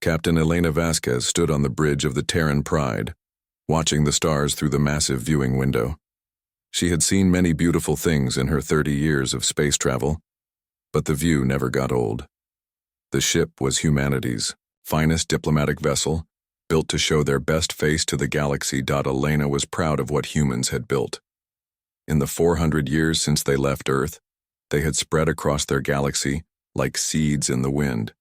Captain Elena Vasquez stood on the bridge of the Terran Pride, watching the stars through the massive viewing window. She had seen many beautiful things in her 30 years of space travel, but the view never got old. The ship was humanity's finest diplomatic vessel, built to show their best face to the galaxy. Elena was proud of what humans had built. In the 400 years since they left Earth, they had spread across their galaxy like seeds in the wind.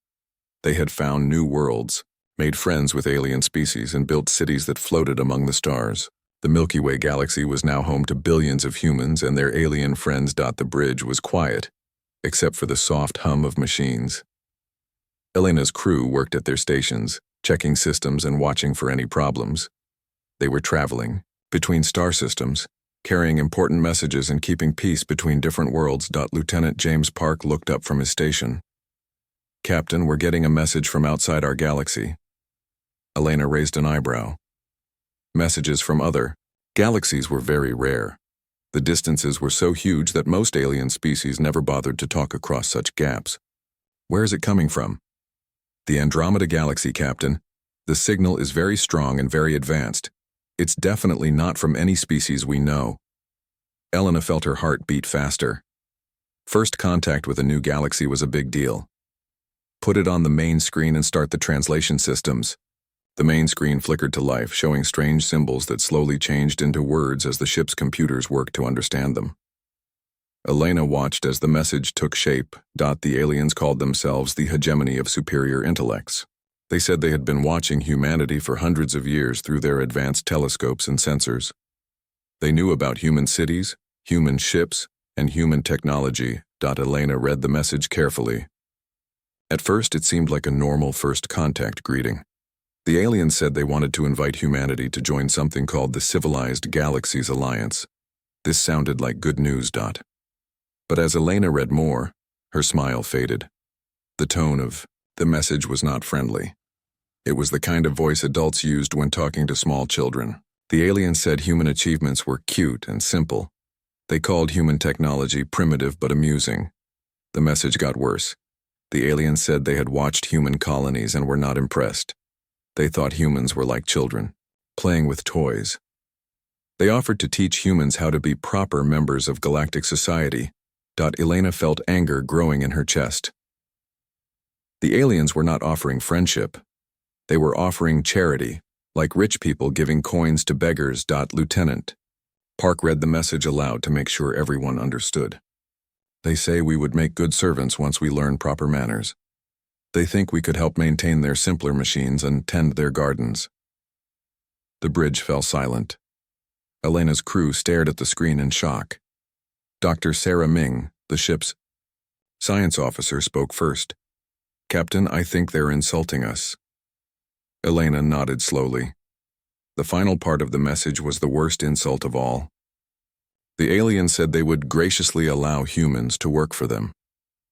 They had found new worlds, made friends with alien species, and built cities that floated among the stars. The Milky Way galaxy was now home to billions of humans and their alien friends. The bridge was quiet, except for the soft hum of machines. Elena's crew worked at their stations, checking systems and watching for any problems. They were traveling between star systems, carrying important messages and keeping peace between different worlds. Lieutenant James Park looked up from his station. "Captain, we're getting a message from outside our galaxy." Elena raised an eyebrow. Messages from other galaxies were very rare. The distances were so huge that most alien species never bothered to talk across such gaps. "Where is it coming from?" "The Andromeda Galaxy, Captain. The signal is very strong and very advanced. It's definitely not from any species we know." Elena felt her heart beat faster. First contact with a new galaxy was a big deal. "Put it on the main screen and start the translation systems." The main screen flickered to life, showing strange symbols that slowly changed into words as the ship's computers worked to understand them. Elena watched as the message took shape. The aliens called themselves the hegemony of superior intellects. They said they had been watching humanity for hundreds of years through their advanced telescopes and sensors. They knew about human cities, human ships, and human technology. Elena read the message carefully. At first, it seemed like a normal first contact greeting. The aliens said they wanted to invite humanity to join something called the Civilized Galaxies Alliance. This sounded like good news. But as Elena read more, her smile faded. The tone of the message was not friendly. It was the kind of voice adults used when talking to small children. The aliens said human achievements were cute and simple. They called human technology primitive but amusing. The message got worse. The aliens said they had watched human colonies and were not impressed. They thought humans were like children, playing with toys. They offered to teach humans how to be proper members of galactic society. Elena felt anger growing in her chest. The aliens were not offering friendship. They were offering charity, like rich people giving coins to beggars. Lieutenant Park read the message aloud to make sure everyone understood. "They say we would make good servants once we learn proper manners. They think we could help maintain their simpler machines and tend their gardens." The bridge fell silent. Elena's crew stared at the screen in shock. Dr. Sarah Ming, the ship's science officer, spoke first. "Captain, I think they're insulting us." Elena nodded slowly. The final part of the message was the worst insult of all. The aliens said they would graciously allow humans to work for them.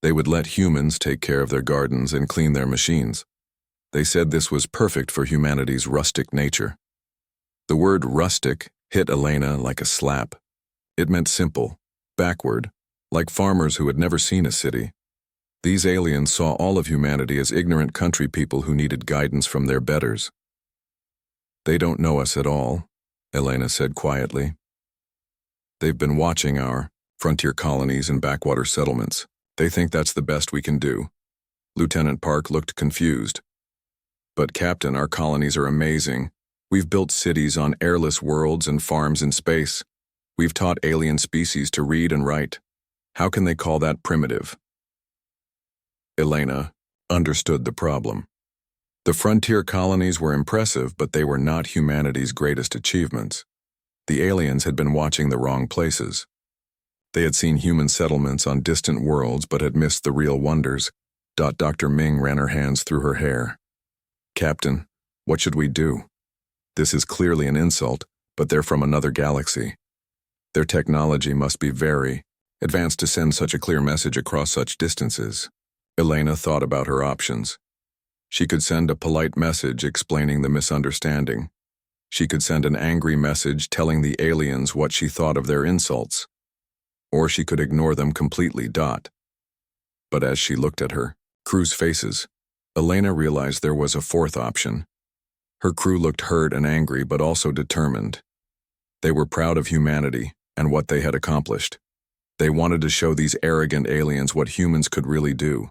They would let humans take care of their gardens and clean their machines. They said this was perfect for humanity's rustic nature. The word rustic hit Elena like a slap. It meant simple, backward, like farmers who had never seen a city. These aliens saw all of humanity as ignorant country people who needed guidance from their betters. "They don't know us at all," Elena said quietly. "They've been watching our frontier colonies and backwater settlements. They think that's the best we can do." Lieutenant Park looked confused. "But Captain, our colonies are amazing. We've built cities on airless worlds and farms in space. We've taught alien species to read and write. How can they call that primitive?" Elena understood the problem. The frontier colonies were impressive, but they were not humanity's greatest achievements. The aliens had been watching the wrong places. They had seen human settlements on distant worlds but had missed the real wonders. Dr. Ming ran her hands through her hair. "Captain, what should we do? This is clearly an insult, but they're from another galaxy. Their technology must be very advanced to send such a clear message across such distances." Elena thought about her options. She could send a polite message explaining the misunderstanding. She could send an angry message telling the aliens what she thought of their insults. Or she could ignore them completely. But as she looked at her crew's faces, Elena realized there was a fourth option. Her crew looked hurt and angry, but also determined. They were proud of humanity and what they had accomplished. They wanted to show these arrogant aliens what humans could really do.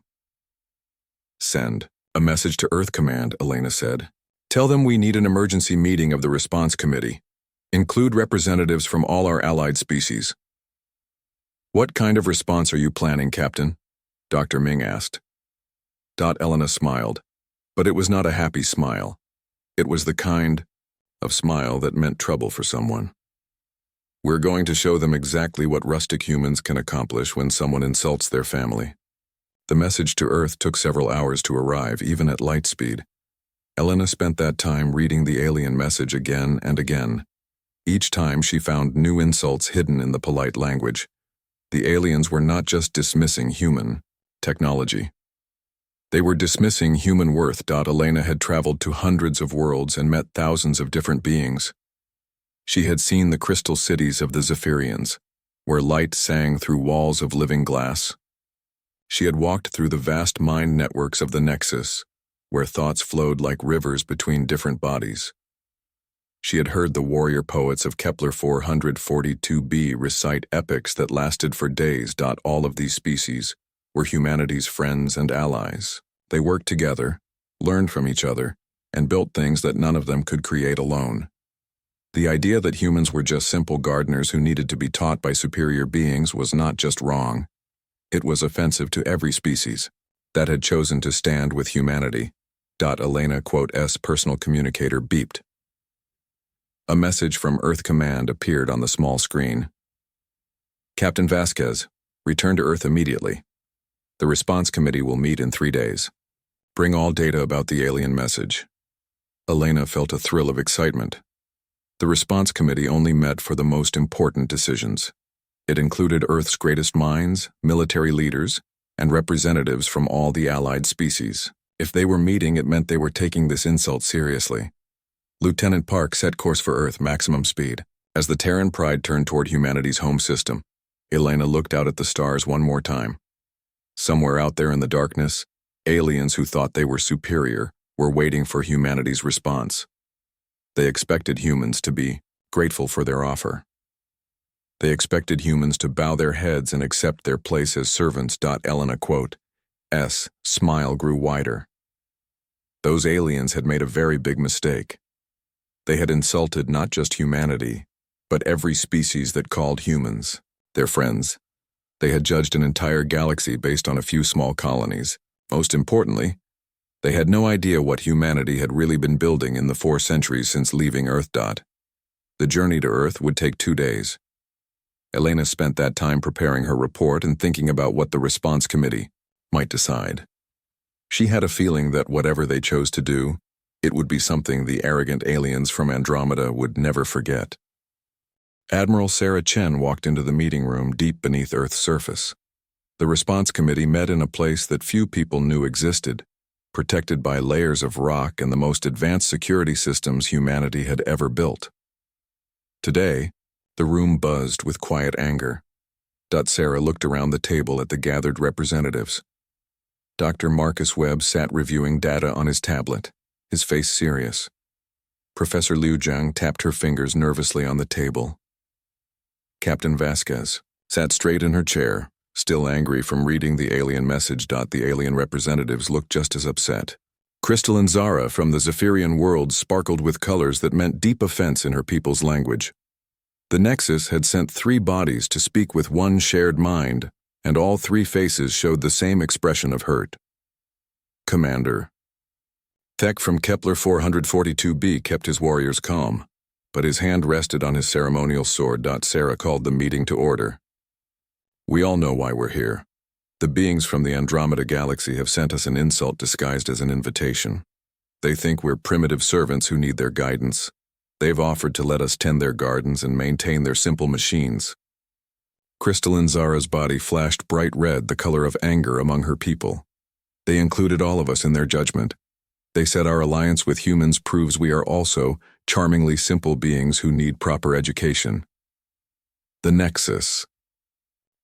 Send a message to Earth Command, Elena said. Tell them we need an emergency meeting of the response committee. Include representatives from all our allied species. What kind of response are you planning, Captain? Dr. Ming asked. Elena smiled, but it was not a happy smile. It was the kind of smile that meant trouble for someone. We're going to show them exactly what rustic humans can accomplish when someone insults their family. The message to Earth took several hours to arrive, even at light speed. Elena spent that time reading the alien message again and again. Each time she found new insults hidden in the polite language. The aliens were not just dismissing human technology. They were dismissing human worth. Elena had traveled to hundreds of worlds and met thousands of different beings. She had seen the crystal cities of the Zephyrians, where light sang through walls of living glass. She had walked through the vast mind networks of the Nexus, where thoughts flowed like rivers between different bodies. She had heard the warrior poets of Kepler 442b recite epics that lasted for days. All of these species were humanity's friends and allies. They worked together, learned from each other, and built things that none of them could create alone. The idea that humans were just simple gardeners who needed to be taught by superior beings was not just wrong. It was offensive to every species that had chosen to stand with humanity. Elena, S personal communicator beeped. A message from Earth Command appeared on the small screen. Captain Vasquez, return to Earth immediately. The response committee will meet in 3 days. Bring all data about the alien message. Elena felt a thrill of excitement. The response committee only met for the most important decisions. It included Earth's greatest minds, military leaders, and representatives from all the allied species. If they were meeting, it meant they were taking this insult seriously. Lieutenant Park set course for Earth maximum speed. As the Terran Pride turned toward humanity's home system, Elena looked out at the stars one more time. Somewhere out there in the darkness, aliens who thought they were superior were waiting for humanity's response. They expected humans to be grateful for their offer. They expected humans to bow their heads and accept their place as servants. Elena, smile grew wider. Those aliens had made a very big mistake. They had insulted not just humanity, but every species that called humans their friends. They had judged an entire galaxy based on a few small colonies. Most importantly, they had no idea what humanity had really been building in the 4 centuries since leaving Earth. The journey to Earth would take 2 days. Elena spent that time preparing her report and thinking about what the response committee might decide. She had a feeling that whatever they chose to do, it would be something the arrogant aliens from Andromeda would never forget. Admiral Sarah Chen walked into the meeting room deep beneath Earth's surface. The response committee met in a place that few people knew existed, protected by layers of rock and the most advanced security systems humanity had ever built. Today, the room buzzed with quiet anger. Sarah looked around the table at the gathered representatives. Dr. Marcus Webb sat reviewing data on his tablet, his face serious. Professor Liu Jiang tapped her fingers nervously on the table. Captain Vasquez sat straight in her chair, still angry from reading the alien message. The alien representatives looked just as upset. Crystalline Zara from the Zephyrian world sparkled with colors that meant deep offense in her people's language. The Nexus had sent 3 bodies to speak with one shared mind, and all 3 faces showed the same expression of hurt. Commander. Thek from Kepler 442b kept his warriors calm, but his hand rested on his ceremonial sword. Sarah called the meeting to order. We all know why we're here. The beings from the Andromeda galaxy have sent us an insult disguised as an invitation. They think we're primitive servants who need their guidance. They've offered to let us tend their gardens and maintain their simple machines. Crystalline Zara's body flashed bright red, the color of anger among her people. They included all of us in their judgment. They said our alliance with humans proves we are also charmingly simple beings who need proper education. The Nexus.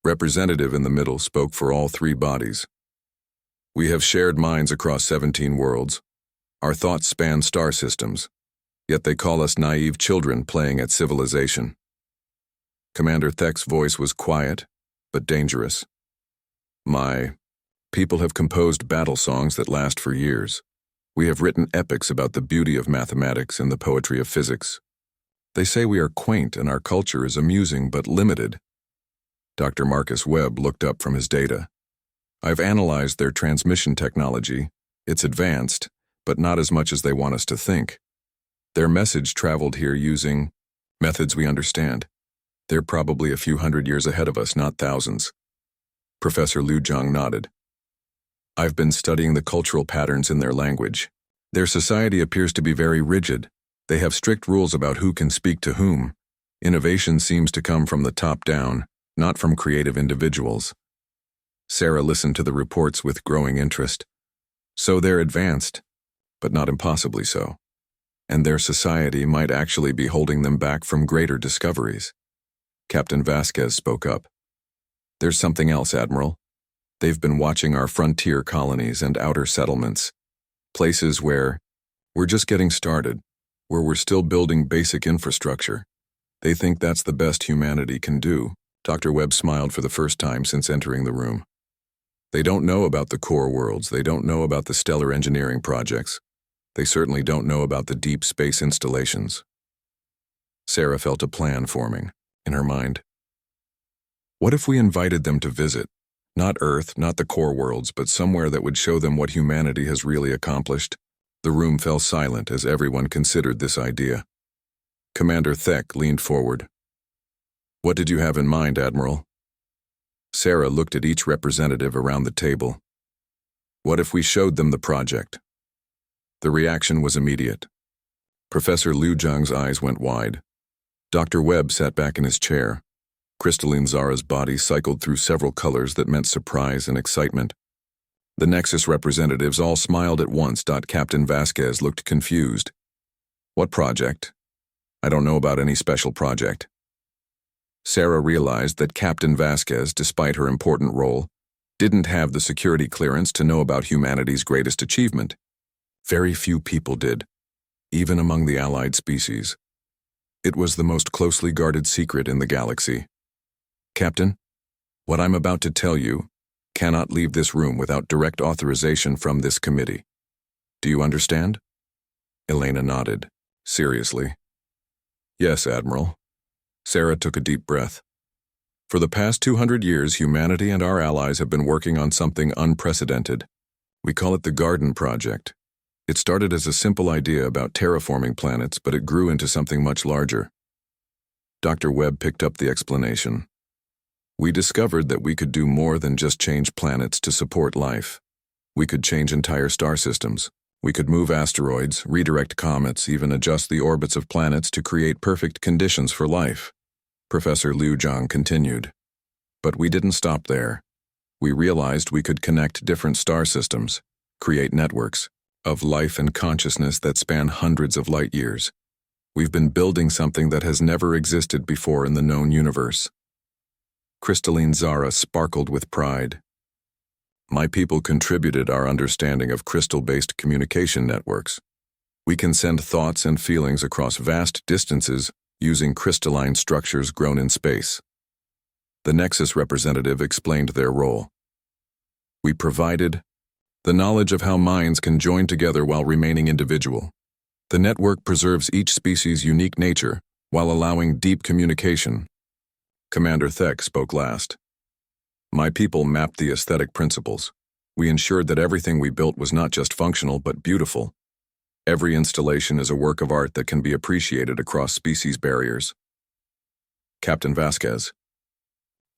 Representative in the middle spoke for all 3 bodies. We have shared minds across 17 worlds. Our thoughts span star systems, yet they call us naive children playing at civilization. Commander Thek's voice was quiet, but dangerous. My people have composed battle songs that last for years. We have written epics about the beauty of mathematics and the poetry of physics. They say we are quaint and our culture is amusing but limited. Dr. Marcus Webb looked up from his data. I've analyzed their transmission technology. It's advanced, but not as much as they want us to think. Their message traveled here using methods we understand. They're probably a few hundred years ahead of us, not thousands. Professor Liu Zhang nodded. I've been studying the cultural patterns in their language. Their society appears to be very rigid. They have strict rules about who can speak to whom. Innovation seems to come from the top down, not from creative individuals. Sarah listened to the reports with growing interest. So they're advanced, but not impossibly so. And their society might actually be holding them back from greater discoveries. Captain Vasquez spoke up. There's something else, Admiral. They've been watching our frontier colonies and outer settlements, places where we're just getting started, where we're still building basic infrastructure. They think that's the best humanity can do. Dr. Webb smiled for the first time since entering the room. They don't know about the core worlds. They don't know about the stellar engineering projects. They certainly don't know about the deep space installations. Sarah felt a plan forming in her mind. What if we invited them to visit? Not Earth, not the core worlds, but somewhere that would show them what humanity has really accomplished. The room fell silent as everyone considered this idea. Commander Thek leaned forward. What did you have in mind, Admiral? Sarah looked at each representative around the table. What if we showed them the project? The reaction was immediate. Professor Liu Zhang's eyes went wide. Dr. Webb sat back in his chair. Crystalline Zara's body cycled through several colors that meant surprise and excitement. The Nexus representatives all smiled at once. Captain Vasquez looked confused. What project? I don't know about any special project. Sarah realized that Captain Vasquez, despite her important role, didn't have the security clearance to know about humanity's greatest achievement. Very few people did, even among the allied species. It was the most closely guarded secret in the galaxy. Captain, what I'm about to tell you cannot leave this room without direct authorization from this committee. Do you understand? Elena nodded, seriously. Yes, Admiral. Sarah took a deep breath. For the past 200 years, humanity and our allies have been working on something unprecedented. We call it the Garden Project. It started as a simple idea about terraforming planets, but it grew into something much larger. Dr. Webb picked up the explanation. We discovered that we could do more than just change planets to support life. We could change entire star systems. We could move asteroids, redirect comets, even adjust the orbits of planets to create perfect conditions for life. Professor Liu Zhang continued. But we didn't stop there. We realized we could connect different star systems, create networks of life and consciousness that span hundreds of light years. We've been building something that has never existed before in the known universe. Crystalline Zara sparkled with pride. My people contributed our understanding of crystal-based communication networks. We can send thoughts and feelings across vast distances using crystalline structures grown in space. The Nexus representative explained their role. We provided the knowledge of how minds can join together while remaining individual. The network preserves each species' unique nature while allowing deep communication. Commander Thek spoke last. My people mapped the aesthetic principles. We ensured that everything we built was not just functional but beautiful. Every installation is a work of art that can be appreciated across species barriers. Captain Vasquez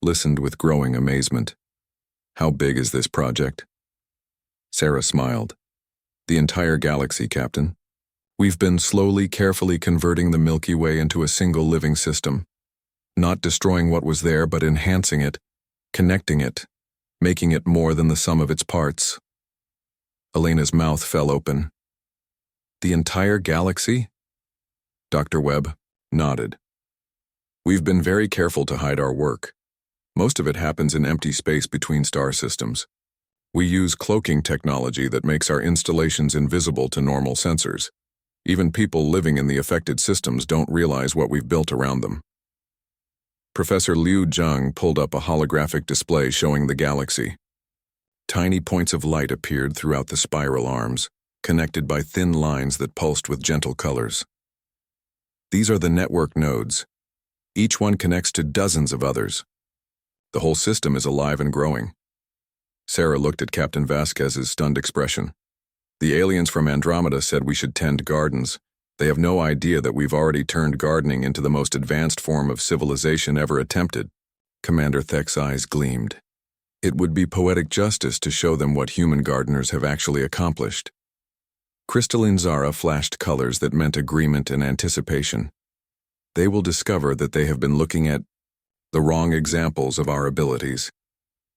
listened with growing amazement. How big is this project? Sarah smiled. The entire galaxy, Captain. We've been slowly, carefully converting the Milky Way into a single living system. Not destroying what was there, but enhancing it, connecting it, making it more than the sum of its parts. Elena's mouth fell open. The entire galaxy? Dr. Webb nodded. We've been very careful to hide our work. Most of it happens in empty space between star systems. We use cloaking technology that makes our installations invisible to normal sensors. Even people living in the affected systems don't realize what we've built around them. Professor Liu Zheng pulled up a holographic display showing the galaxy. Tiny points of light appeared throughout the spiral arms, connected by thin lines that pulsed with gentle colors. These are the network nodes. Each one connects to dozens of others. The whole system is alive and growing. Sarah looked at Captain Vasquez's stunned expression. The aliens from Andromeda said we should tend gardens. They have no idea that we've already turned gardening into the most advanced form of civilization ever attempted. Commander Thek's eyes gleamed. It would be poetic justice to show them what human gardeners have actually accomplished. Crystalline Zara flashed colors that meant agreement and anticipation. They will discover that they have been looking at the wrong examples of our abilities.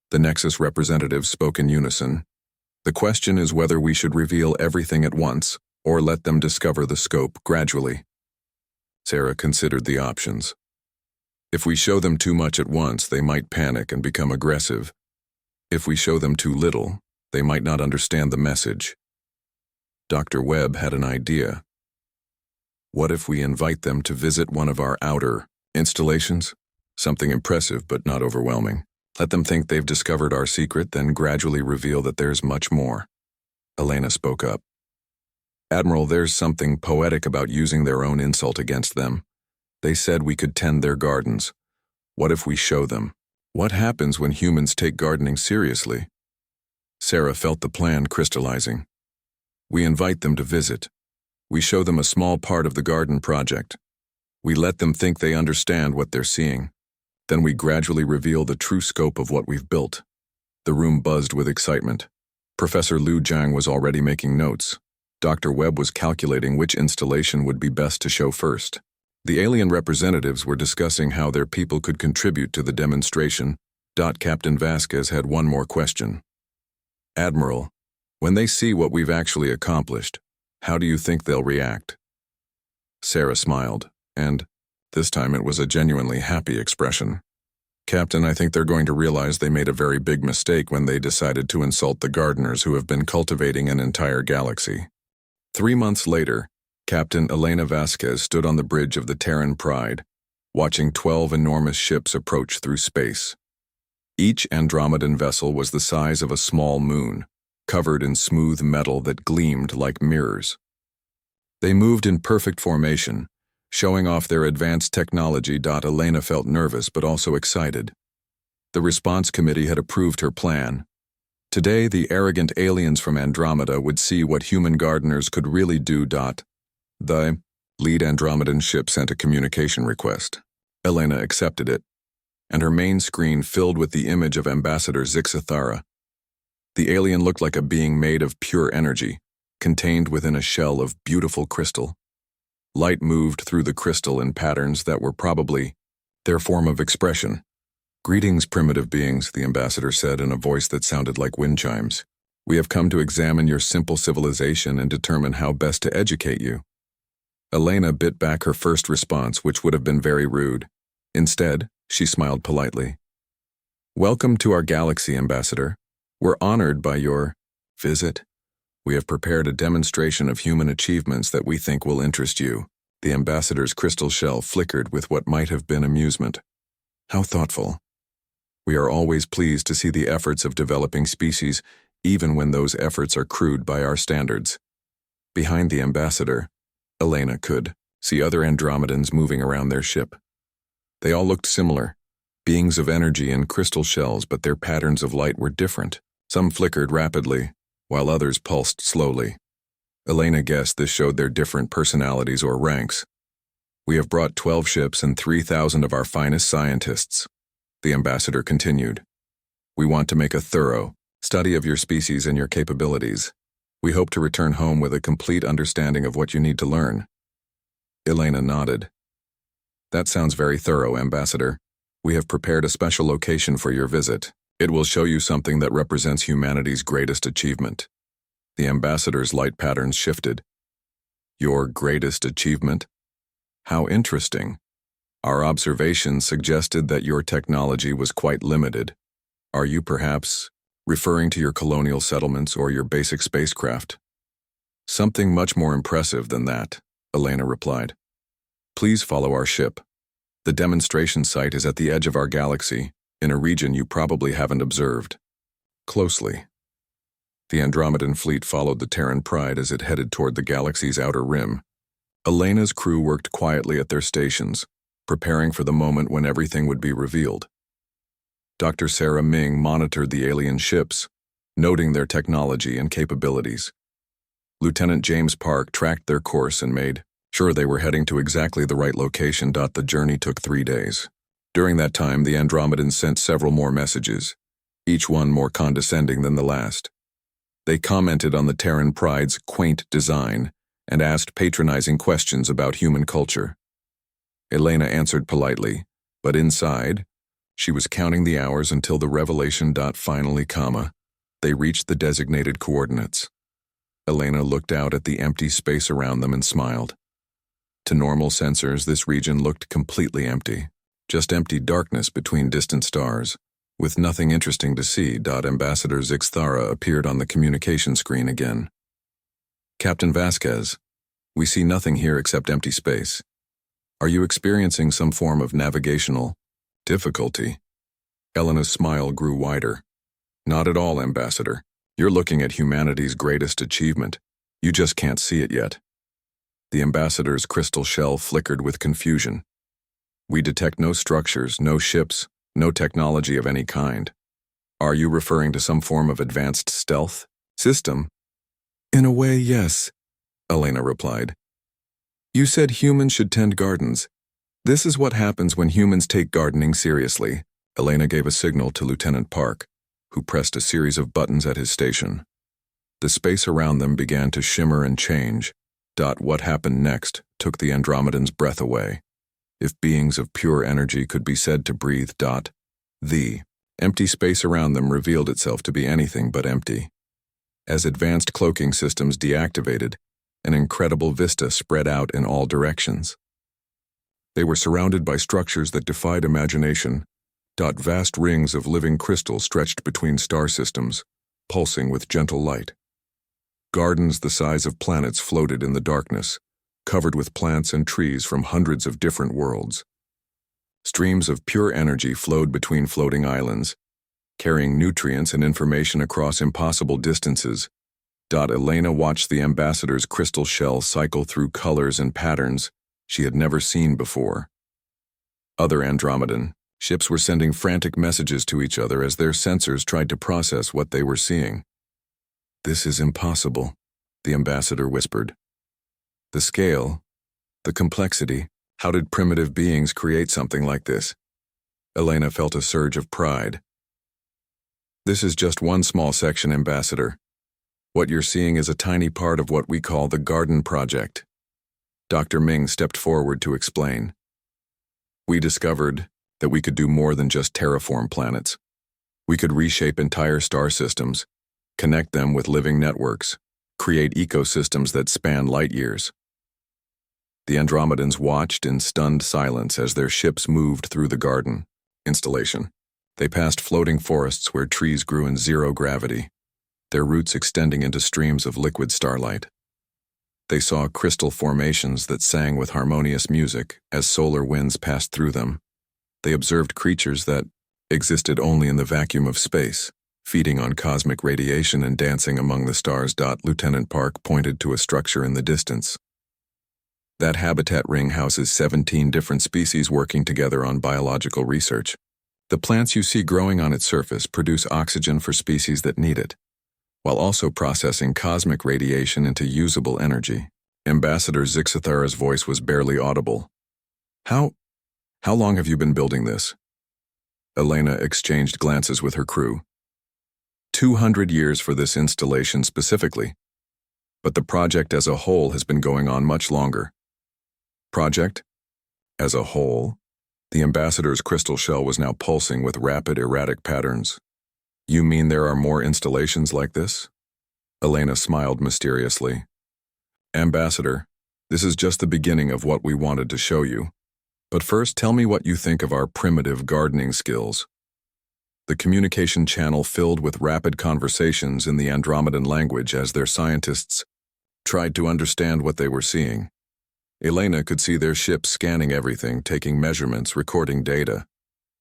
The Nexus representatives spoke in unison. The question is whether we should reveal everything at once or let them discover the scope gradually. Sarah considered the options. If we show them too much at once, they might panic and become aggressive. If we show them too little, they might not understand the message. Dr. Webb had an idea. What if we invite them to visit one of our outer installations? Something impressive but not overwhelming. Let them think they've discovered our secret, then gradually reveal that there's much more. Elena spoke up. Admiral, there's something poetic about using their own insult against them. They said we could tend their gardens. What if we show them? What happens when humans take gardening seriously? Sarah felt the plan crystallizing. We invite them to visit. We show them a small part of the garden project. We let them think they understand what they're seeing. Then we gradually reveal the true scope of what we've built. The room buzzed with excitement. Professor Liu Zhang was already making notes. Dr. Webb was calculating which installation would be best to show first. The alien representatives were discussing how their people could contribute to the demonstration. Captain Vasquez had one more question. Admiral, when they see what we've actually accomplished, how do you think they'll react? Sarah smiled, and this time it was a genuinely happy expression. Captain, I think they're going to realize they made a very big mistake when they decided to insult the gardeners who have been cultivating an entire galaxy. 3 months later, Captain Elena Vasquez stood on the bridge of the Terran Pride, watching 12 enormous ships approach through space. Each Andromedan vessel was the size of a small moon, covered in smooth metal that gleamed like mirrors. They moved in perfect formation, showing off their advanced technology. Elena felt nervous but also excited. The response committee had approved her plan. Today, the arrogant aliens from Andromeda would see what human gardeners could really do. The lead Andromedan ship sent a communication request. Elena accepted it, and her main screen filled with the image of Ambassador Zixathara. The alien looked like a being made of pure energy, contained within a shell of beautiful crystal. Light moved through the crystal in patterns that were probably their form of expression. Greetings, primitive beings, the ambassador said in a voice that sounded like wind chimes. We have come to examine your simple civilization and determine how best to educate you. Elena bit back her first response, which would have been very rude. Instead, she smiled politely. Welcome to our galaxy, Ambassador. We're honored by your visit. We have prepared a demonstration of human achievements that we think will interest you. The ambassador's crystal shell flickered with what might have been amusement. How thoughtful. We are always pleased to see the efforts of developing species, even when those efforts are crude by our standards. Behind the ambassador, Elena could see other Andromedans moving around their ship. They all looked similar, beings of energy in crystal shells, but their patterns of light were different. Some flickered rapidly, while others pulsed slowly. Elena guessed this showed their different personalities or ranks. We have brought 12 ships and 3,000 of our finest scientists. The ambassador continued. We want to make a thorough study of your species and your capabilities. We hope to return home with a complete understanding of what you need to learn. Elena nodded. That sounds very thorough, Ambassador. We have prepared a special location for your visit. It will show you something that represents humanity's greatest achievement. The ambassador's light patterns shifted. Your greatest achievement? How interesting. Our observations suggested that your technology was quite limited. Are you perhaps referring to your colonial settlements or your basic spacecraft. Something much more impressive than that, Elena replied. Please follow our ship. The demonstration site is at the edge of our galaxy, in a region you probably haven't observed closely. The Andromedan fleet followed the Terran Pride as it headed toward the galaxy's outer rim. Elena's crew worked quietly at their stations, preparing for the moment when everything would be revealed. Dr. Sarah Ming monitored the alien ships, noting their technology and capabilities. Lieutenant James Park tracked their course and made sure they were heading to exactly the right location. The journey took 3 days. During that time, the Andromedans sent several more messages, each one more condescending than the last. They commented on the Terran Pride's quaint design and asked patronizing questions about human culture. Elena answered politely, but inside, she was counting the hours until the revelation. Finally, they reached the designated coordinates. Elena looked out at the empty space around them and smiled. To normal sensors, this region looked completely empty, just empty darkness between distant stars, with nothing interesting to see. Ambassador Zixthara appeared on the communication screen again. Captain Vasquez, we see nothing here except empty space. Are you experiencing some form of navigational difficulty? Elena's smile grew wider. Not at all, Ambassador. You're looking at humanity's greatest achievement. You just can't see it yet. The ambassador's crystal shell flickered with confusion. We detect no structures, no ships, no technology of any kind. Are you referring to some form of advanced stealth system? In a way, yes, Elena replied. You said humans should tend gardens. This is what happens when humans take gardening seriously. Elena gave a signal to Lieutenant Park, who pressed a series of buttons at his station. The space around them began to shimmer and change. What happened next took the Andromedans' breath away. If beings of pure energy could be said to breathe. The empty space around them revealed itself to be anything but empty. As advanced cloaking systems deactivated, an incredible vista spread out in all directions. They were surrounded by structures that defied imagination. Vast rings of living crystal stretched between star systems, pulsing with gentle light. Gardens the size of planets floated in the darkness, covered with plants and trees from hundreds of different worlds. Streams of pure energy flowed between floating islands, carrying nutrients and information across impossible distances. Elena watched the ambassador's crystal shell cycle through colors and patterns she had never seen before. Other Andromedan ships were sending frantic messages to each other as their sensors tried to process what they were seeing. This is impossible, the ambassador whispered. The scale, the complexity, how did primitive beings create something like this? Elena felt a surge of pride. This is just one small section, Ambassador. What you're seeing is a tiny part of what we call the Garden Project. Dr. Ming stepped forward to explain. We discovered that we could do more than just terraform planets. We could reshape entire star systems, connect them with living networks, create ecosystems that span light years. The Andromedans watched in stunned silence as their ships moved through the garden installation. They passed floating forests where trees grew in zero gravity, their roots extending into streams of liquid starlight. They saw crystal formations that sang with harmonious music as solar winds passed through them. They observed creatures that existed only in the vacuum of space, feeding on cosmic radiation and dancing among the stars. Lieutenant Park pointed to a structure in the distance. That habitat ring houses 17 different species working together on biological research. The plants you see growing on its surface produce oxygen for species that need it, while also processing cosmic radiation into usable energy. Ambassador Zixithara's voice was barely audible. How long have you been building this? Elena exchanged glances with her crew. 200 years for this installation specifically, but the project as a whole has been going on much longer. Project? As a whole? The ambassador's crystal shell was now pulsing with rapid, erratic patterns. You mean there are more installations like this? Elena smiled mysteriously. Ambassador, this is just the beginning of what we wanted to show you. But first, tell me what you think of our primitive gardening skills. the communication channel filled with rapid conversations in the Andromedan language as their scientists tried to understand what they were seeing. Elena could see their ships scanning everything, taking measurements, recording data.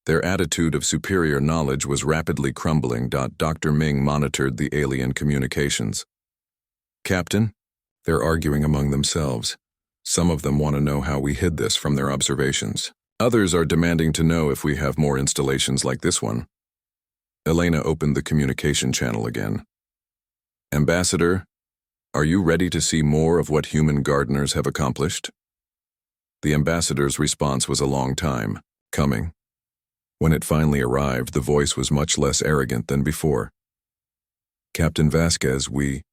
Their attitude of superior knowledge was rapidly crumbling. Dr. Ming monitored the alien communications. "Captain, they're arguing among themselves. Some of them want to know how we hid this from their observations. Others are demanding to know if we have more installations like this one." Elena opened the communication channel again. "Ambassador, are you ready to see more of what human gardeners have accomplished?" The ambassador's response was a long time coming. When it finally arrived, the voice was much less arrogant than before. "Captain Vasquez, we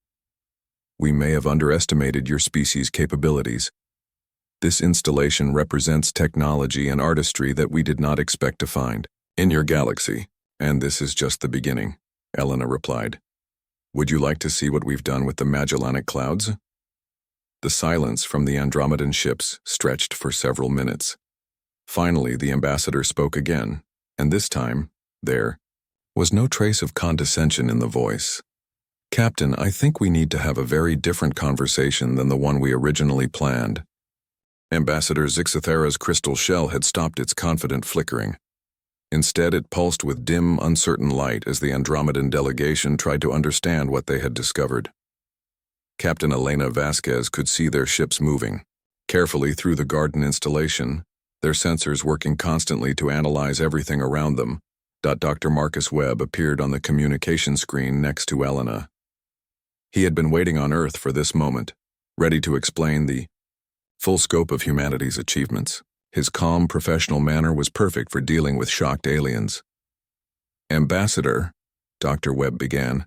may have underestimated your species' capabilities. This installation represents technology and artistry that we did not expect to find in your galaxy, and this is just the beginning," Elena replied. "Would you like to see what we've done with the Magellanic Clouds?" The silence from the Andromedan ships stretched for several minutes. Finally, the ambassador spoke again, and this time, there was no trace of condescension in the voice. "Captain, I think we need to have a very different conversation than the one we originally planned." Ambassador Zixathera's crystal shell had stopped its confident flickering. Instead, it pulsed with dim, uncertain light as the Andromedan delegation tried to understand what they had discovered. Captain Elena Vasquez could see their ships moving carefully through the garden installation, their sensors working constantly to analyze everything around them. Dr. Marcus Webb appeared on the communication screen next to Elena. He had been waiting on Earth for this moment, ready to explain the full scope of humanity's achievements. His calm, professional manner was perfect for dealing with shocked aliens. "Ambassador," Dr. Webb began,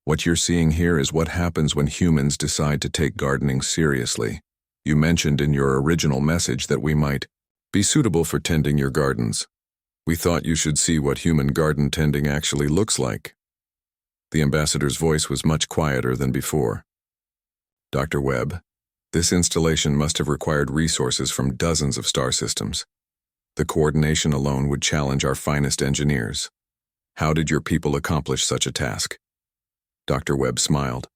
"what you're seeing here is what happens when humans decide to take gardening seriously. You mentioned in your original message that we might be suitable for tending your gardens. We thought you should see what human garden tending actually looks like." The ambassador's voice was much quieter than before. "Dr. Webb, this installation must have required resources from dozens of star systems. The coordination alone would challenge our finest engineers. How did your people accomplish such a task?" Dr. Webb smiled.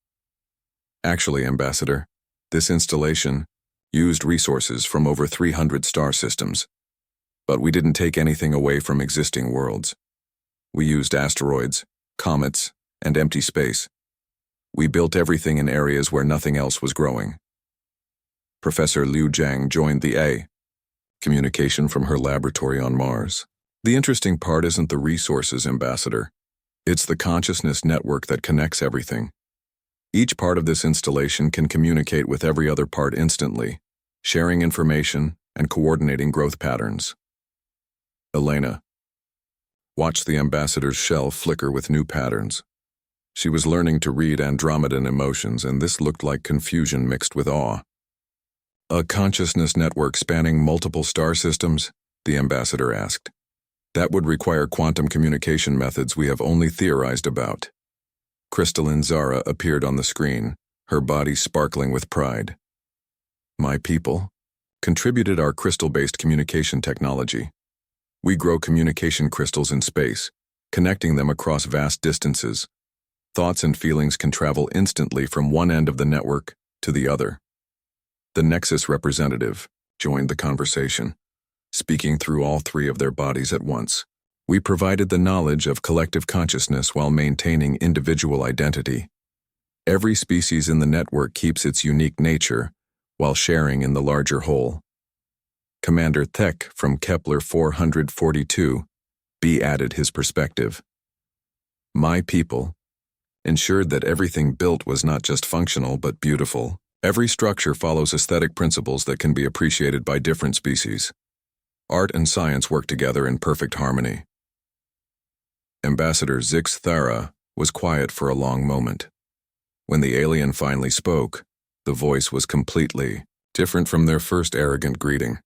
"Actually, Ambassador, this installation used resources from over 300 star systems. But we didn't take anything away from existing worlds. We used asteroids, comets, and empty space. We built everything in areas where nothing else was growing." Professor Liu Jiang joined the communication from her laboratory on Mars. "The interesting part isn't the resources, Ambassador. It's the consciousness network that connects everything. Each part of this installation can communicate with every other part instantly, sharing information and coordinating growth patterns." Elena watched the ambassador's shell flicker with new patterns. She was learning to read Andromedan emotions, and this looked like confusion mixed with awe. "A consciousness network spanning multiple star systems?" the ambassador asked. "That would require quantum communication methods we have only theorized about." Crystalline Zara appeared on the screen, her body sparkling with pride. "My people contributed our crystal-based communication technology. We grow communication crystals in space, connecting them across vast distances. Thoughts and feelings can travel instantly from one end of the network to the other." The Nexus representative joined the conversation, speaking through all three of their bodies at once. "We provided the knowledge of collective consciousness while maintaining individual identity. Every species in the network keeps its unique nature while sharing in the larger whole." Commander Thek from Kepler 442 B added his perspective. "My people ensured that everything built was not just functional but beautiful. Every structure follows aesthetic principles that can be appreciated by different species. Art and science work together in perfect harmony." Ambassador Zixathera was quiet for a long moment. When the alien finally spoke, the voice was completely different from their first arrogant greeting.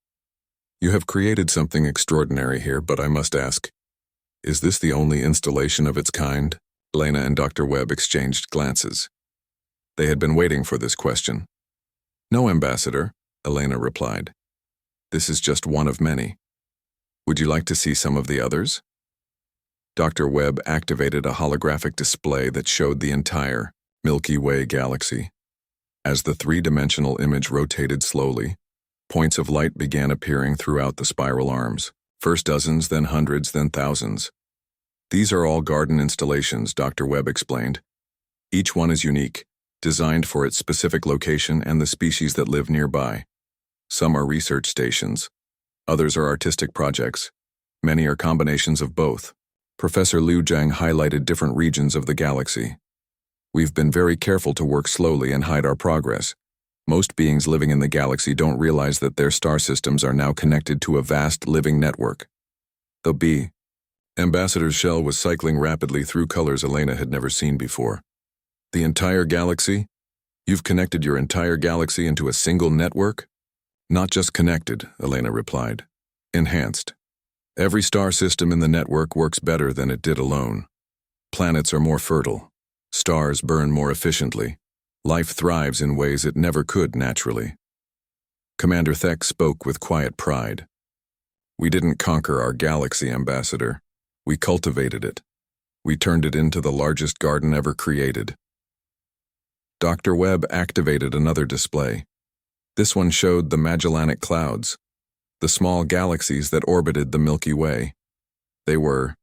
"You have created something extraordinary here, but I must ask, is this the only installation of its kind?" Elena and Dr. Webb exchanged glances. They had been waiting for this question. "No, Ambassador," Elena replied. "This is just one of many. Would you like to see some of the others?" Dr. Webb activated a holographic display that showed the entire Milky Way galaxy. As the three-dimensional image rotated slowly, points of light began appearing throughout the spiral arms, first dozens, then hundreds, then thousands. These are all garden installations, Dr. Webb explained. Each one is unique, designed for its specific location and the species that live nearby. Some are research stations. Others are artistic projects. Many are combinations of both. Professor Liu Jiang highlighted different regions of the galaxy. We've been very careful to work slowly and hide our progress. Most beings living in the galaxy don't realize that their star systems are now connected to a vast living network. The B. Ambassador's shell was cycling rapidly through colors Elena had never seen before. The entire galaxy? You've connected your entire galaxy into a single network? Not just connected, Elena replied. Enhanced. Every star system in the network works better than it did alone. Planets are more fertile. Stars burn more efficiently. Life thrives in ways it never could naturally. Commander Thek spoke with quiet pride. We didn't conquer our galaxy, Ambassador. We cultivated it. We turned it into the largest garden ever created. Dr. Webb activated another display. This one showed the Magellanic Clouds, the small galaxies that orbited the Milky Way. They were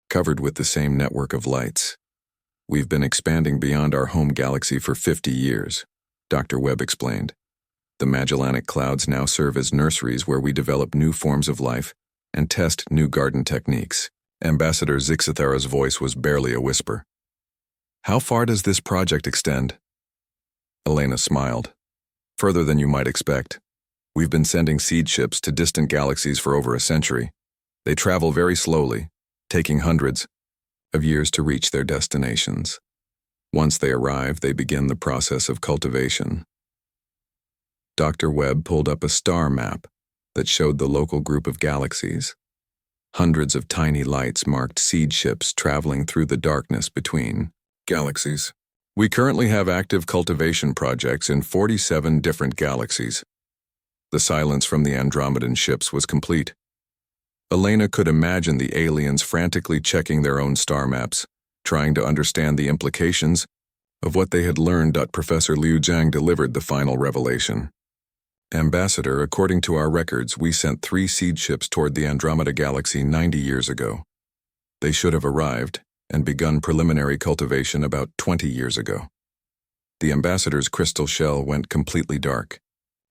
covered with the same network of lights. We've been expanding beyond our home galaxy for 50 years, Dr. Webb explained. The Magellanic Clouds now serve as nurseries where we develop new forms of life and test new garden techniques. Ambassador Zixithara's voice was barely a whisper. How far does this project extend? Elena smiled. Further than you might expect. We've been sending seed ships to distant galaxies for over a century. They travel very slowly, taking hundreds of years to reach their destinations. Once they arrive, they begin the process of cultivation. Dr. Webb pulled up a star map that showed the local group of galaxies. Hundreds of tiny lights marked seed ships traveling through the darkness between galaxies. We currently have active cultivation projects in 47 different galaxies. The silence from the Andromedan ships was complete. Elena could imagine the aliens frantically checking their own star maps, trying to understand the implications of what they had learned. Professor Liu Jiang delivered the final revelation. Ambassador, according to our records, we sent 3 seed ships toward the Andromeda Galaxy 90 years ago. They should have arrived and begun preliminary cultivation about 20 years ago. The ambassador's crystal shell went completely dark.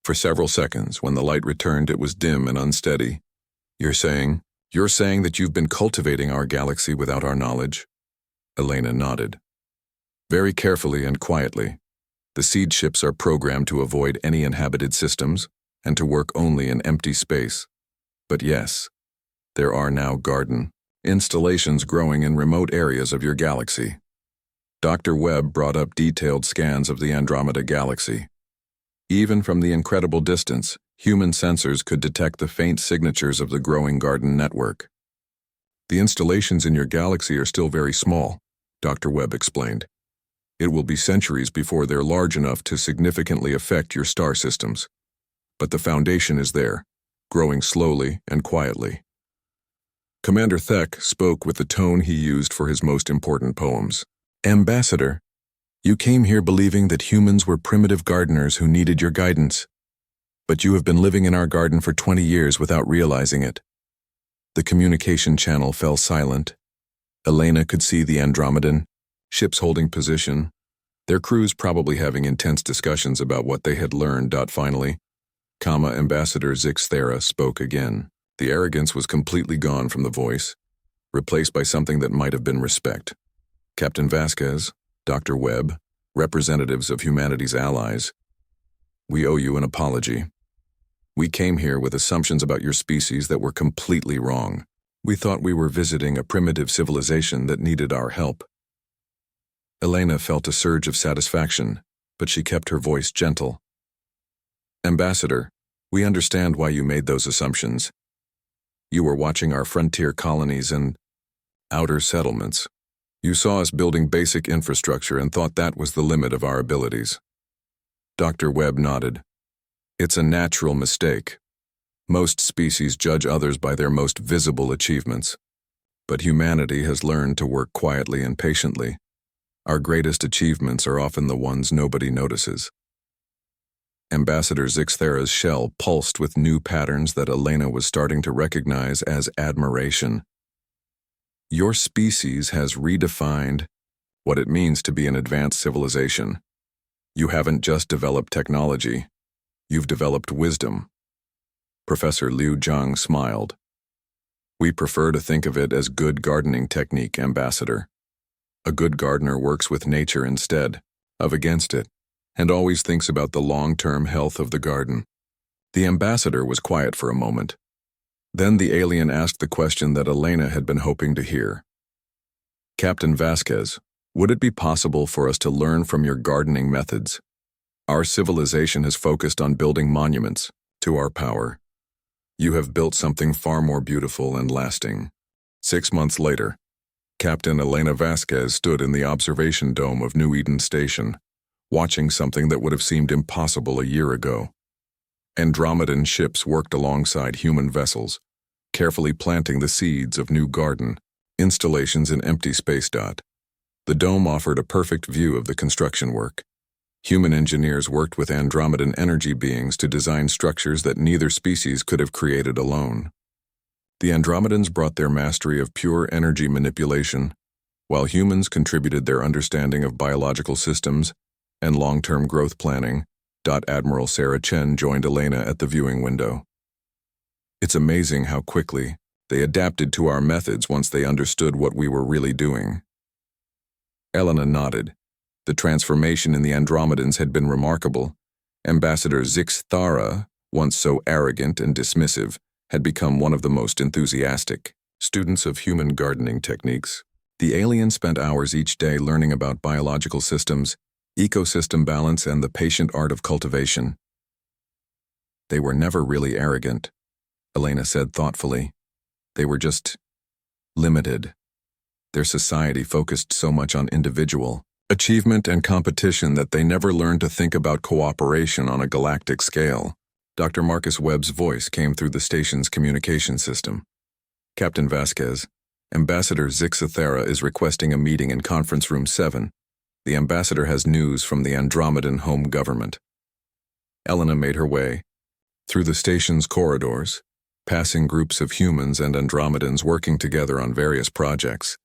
For several seconds, when the light returned, it was dim and unsteady. You're saying that you've been cultivating our galaxy without our knowledge? Elena nodded. Very carefully and quietly. The seed ships are programmed to avoid any inhabited systems and to work only in empty space. But yes, there are now garden installations growing in remote areas of your galaxy. Dr. Webb brought up detailed scans of the Andromeda Galaxy. Even from the incredible distance, human sensors could detect the faint signatures of the growing garden network. The installations in your galaxy are still very small, Dr. Webb explained. It will be centuries before they're large enough to significantly affect your star systems. But the foundation is there, growing slowly and quietly. Commander Thek spoke with the tone he used for his most important poems. Ambassador, you came here believing that humans were primitive gardeners who needed your guidance. But you have been living in our garden for 20 years without realizing it. The communication channel fell silent. Elena could see the Andromedan, ships holding position, their crews probably having intense discussions about what they had learned. Finally, Ambassador Zixithara spoke again. The arrogance was completely gone from the voice, replaced by something that might have been respect. Captain Vasquez, Dr. Webb, representatives of humanity's allies, we owe you an apology. We came here with assumptions about your species that were completely wrong. We thought we were visiting a primitive civilization that needed our help. Elena felt a surge of satisfaction, but she kept her voice gentle. Ambassador, we understand why you made those assumptions. You were watching our frontier colonies and outer settlements. You saw us building basic infrastructure and thought that was the limit of our abilities. Dr. Webb nodded. It's a natural mistake. Most species judge others by their most visible achievements. But humanity has learned to work quietly and patiently. Our greatest achievements are often the ones nobody notices. Ambassador Zixthera's shell pulsed with new patterns that Elena was starting to recognize as admiration. Your species has redefined what it means to be an advanced civilization. You haven't just developed technology, you've developed wisdom. Professor Liu Zhang smiled. We prefer to think of it as good gardening technique, Ambassador. A good gardener works with nature instead of against it, and always thinks about the long-term health of the garden. The ambassador was quiet for a moment. Then the alien asked the question that Elena had been hoping to hear. Captain Vasquez, would it be possible for us to learn from your gardening methods? Our civilization has focused on building monuments to our power. You have built something far more beautiful and lasting. 6 months later, Captain Elena Vasquez stood in the observation dome of New Eden Station, watching something that would have seemed impossible a year ago. Andromedan ships worked alongside human vessels, carefully planting the seeds of new garden installations in empty space. The dome offered a perfect view of the construction work. Human engineers worked with Andromedan energy beings to design structures that neither species could have created alone. The Andromedans brought their mastery of pure energy manipulation, while humans contributed their understanding of biological systems and long-term growth planning. Admiral Sarah Chen joined Elena at the viewing window. It's amazing how quickly they adapted to our methods once they understood what we were really doing. Elena nodded. The transformation in the Andromedans had been remarkable. Ambassador Zixthara, once so arrogant and dismissive, had become one of the most enthusiastic students of human gardening techniques. The alien spent hours each day learning about biological systems, ecosystem balance, and the patient art of cultivation. They were never really arrogant, Elena said thoughtfully. They were just limited. Their society focused so much on individual achievement and competition that they never learned to think about cooperation on a galactic scale. Dr. Marcus Webb's voice came through the station's communication system. Captain Vasquez, Ambassador Zixthera is requesting a meeting in Conference Room 7. The ambassador has news from the Andromedan home government. Elena made her way through the station's corridors, passing groups of humans and Andromedans working together on various projects.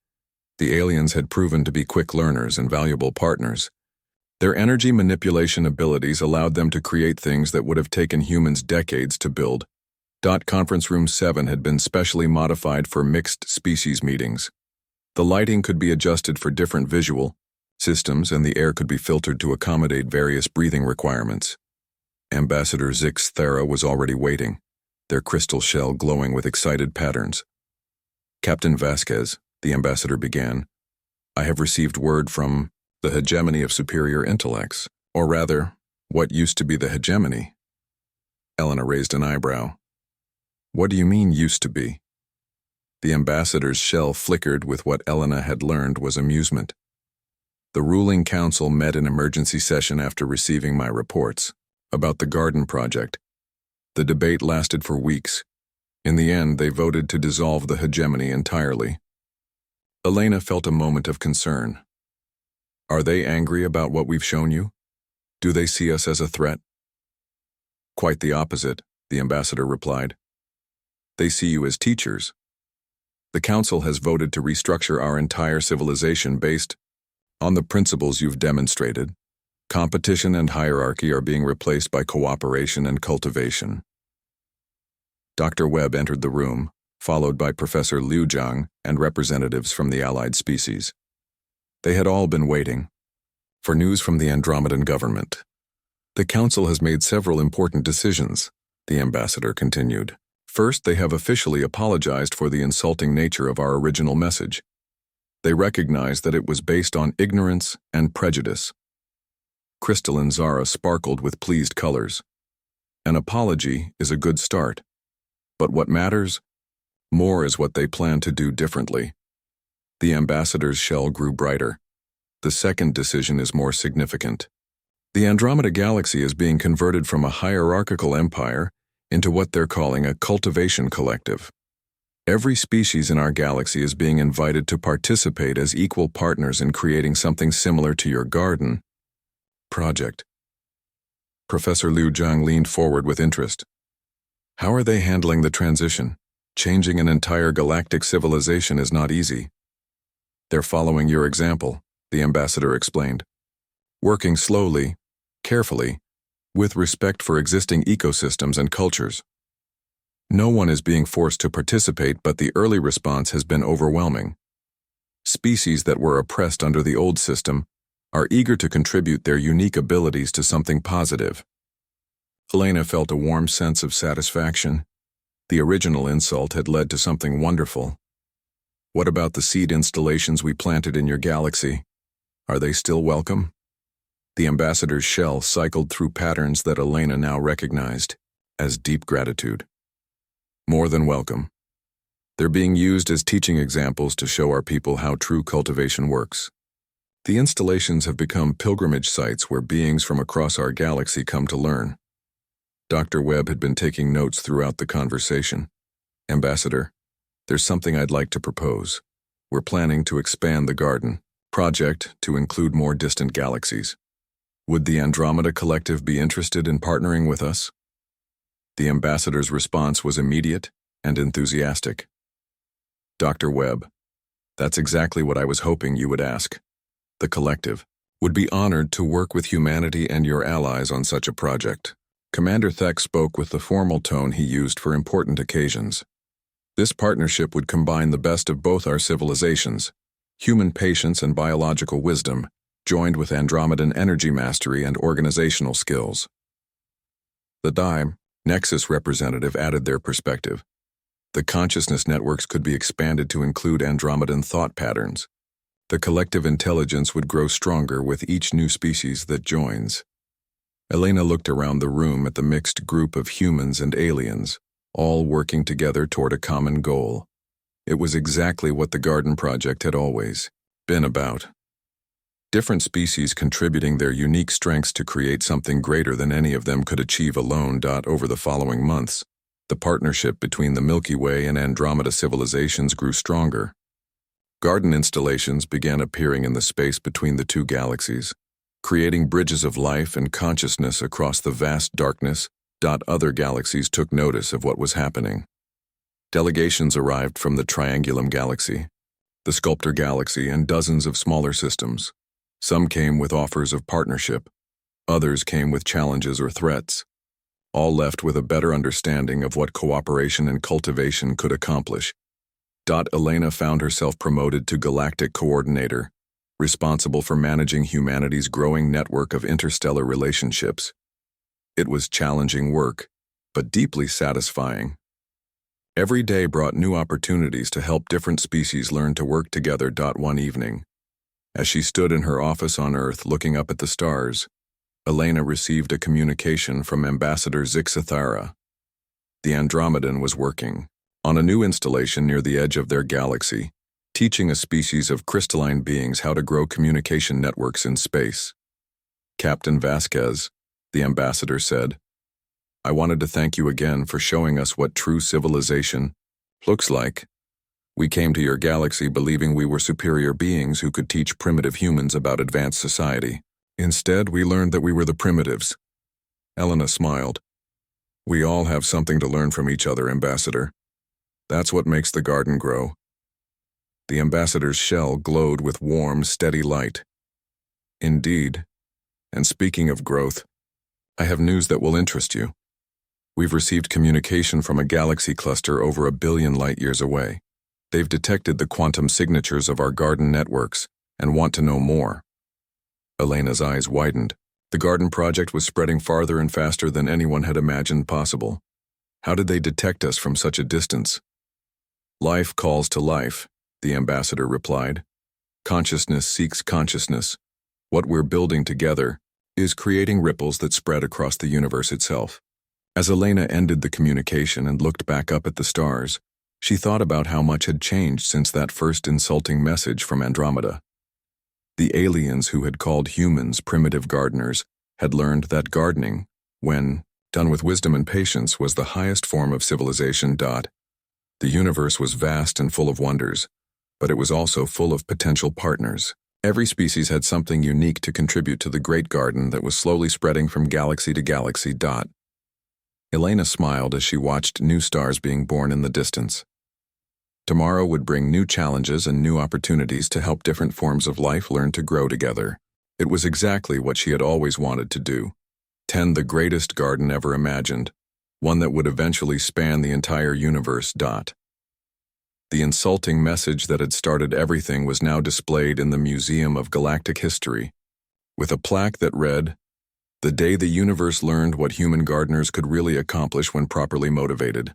The aliens had proven to be quick learners and valuable partners. Their energy manipulation abilities allowed them to create things that would have taken humans decades to build. Conference Room 7 had been specially modified for mixed species meetings. The lighting could be adjusted for different visual systems, and the air could be filtered to accommodate various breathing requirements. Ambassador Zixthera was already waiting, their crystal shell glowing with excited patterns. Captain Vasquez, the ambassador began, I have received word from the hegemony of superior intellects, or rather, what used to be the hegemony. Elena raised an eyebrow. What do you mean, used to be? The ambassador's shell flickered with what Elena had learned was amusement. The ruling council met in emergency session after receiving my reports about the garden project. The debate lasted for weeks. In the end, they voted to dissolve the hegemony entirely. Elena felt a moment of concern. Are they angry about what we've shown you? Do they see us as a threat? Quite the opposite, the ambassador replied. They see you as teachers. The council has voted to restructure our entire civilization based on the principles you've demonstrated. Competition and hierarchy are being replaced by cooperation and cultivation. Dr. Webb entered the room, followed by Professor Liu Zhang and representatives from the allied species. They had all been waiting for news from the Andromedan government. The council has made several important decisions, the ambassador continued. First, they have officially apologized for the insulting nature of our original message. They recognize that it was based on ignorance and prejudice. Crystalline Zara sparkled with pleased colors. An apology is a good start. But what matters more is what they plan to do differently. The ambassador's shell grew brighter. The second decision is more significant. The Andromeda Galaxy is being converted from a hierarchical empire into what they're calling a cultivation collective. Every species in our galaxy is being invited to participate as equal partners in creating something similar to your garden project. Professor Liu Zhang leaned forward with interest. How are they handling the transition? Changing an entire galactic civilization is not easy. They're following your example, the ambassador explained. Working slowly, carefully, with respect for existing ecosystems and cultures. No one is being forced to participate, but the early response has been overwhelming. Species that were oppressed under the old system are eager to contribute their unique abilities to something positive. Elena felt a warm sense of satisfaction. The original insult had led to something wonderful. What about the seed installations we planted in your galaxy? Are they still welcome? The ambassador's shell cycled through patterns that Elena now recognized as deep gratitude. More than welcome. They're being used as teaching examples to show our people how true cultivation works. The installations have become pilgrimage sites where beings from across our galaxy come to learn. Dr. Webb had been taking notes throughout the conversation. Ambassador, there's something I'd like to propose. We're planning to expand the garden project to include more distant galaxies. Would the Andromeda Collective be interested in partnering with us? The ambassador's response was immediate and enthusiastic. Dr. Webb, that's exactly what I was hoping you would ask. The collective would be honored to work with humanity and your allies on such a project. Commander Thek spoke with the formal tone he used for important occasions. This partnership would combine the best of both our civilizations, human patience and biological wisdom, joined with Andromedan energy mastery and organizational skills. The DIME Nexus representative added their perspective. The consciousness networks could be expanded to include Andromedan thought patterns. The collective intelligence would grow stronger with each new species that joins. Elena looked around the room at the mixed group of humans and aliens, all working together toward a common goal. It was exactly what the Garden Project had always been about. Different species contributing their unique strengths to create something greater than any of them could achieve alone. Over the following months, the partnership between the Milky Way and Andromeda civilizations grew stronger. Garden installations began appearing in the space between the two galaxies, creating bridges of life and consciousness across the vast darkness. Other galaxies took notice of what was happening. Delegations arrived from the Triangulum Galaxy, the Sculptor Galaxy, and dozens of smaller systems. Some came with offers of partnership, others came with challenges or threats, all left with a better understanding of what cooperation and cultivation could accomplish. Elena found herself promoted to Galactic Coordinator, responsible for managing humanity's growing network of interstellar relationships. It was challenging work, but deeply satisfying. Every day brought new opportunities to help different species learn to work together. One evening, as she stood in her office on Earth looking up at the stars, Elena received a communication from Ambassador Zixathara. The Andromedan was working on a new installation near the edge of their galaxy, teaching a species of crystalline beings how to grow communication networks in space. Captain Vasquez, the ambassador said, I wanted to thank you again for showing us what true civilization looks like. We came to your galaxy believing we were superior beings who could teach primitive humans about advanced society. Instead, we learned that we were the primitives. Elena smiled. We all have something to learn from each other, Ambassador. That's what makes the garden grow. The ambassador's shell glowed with warm, steady light. Indeed. And speaking of growth, I have news that will interest you. We've received communication from a galaxy cluster over 1 billion light-years away. They've detected the quantum signatures of our garden networks and want to know more. Elena's eyes widened. The garden project was spreading farther and faster than anyone had imagined possible. How did they detect us from such a distance? Life calls to life, the ambassador replied. Consciousness seeks consciousness. What we're building together is creating ripples that spread across the universe itself. As Elena ended the communication and looked back up at the stars, she thought about how much had changed since that first insulting message from Andromeda. The aliens who had called humans primitive gardeners had learned that gardening, when done with wisdom and patience, was the highest form of civilization. The universe was vast and full of wonders, but it was also full of potential partners. Every species had something unique to contribute to the great garden that was slowly spreading from galaxy to galaxy. Elena smiled as she watched new stars being born in the distance. Tomorrow would bring new challenges and new opportunities to help different forms of life learn to grow together. It was exactly what she had always wanted to do. Tend the greatest garden ever imagined, one that would eventually span the entire universe. The insulting message that had started everything was now displayed in the Museum of Galactic History, with a plaque that read, "The day the universe learned what human gardeners could really accomplish when properly motivated."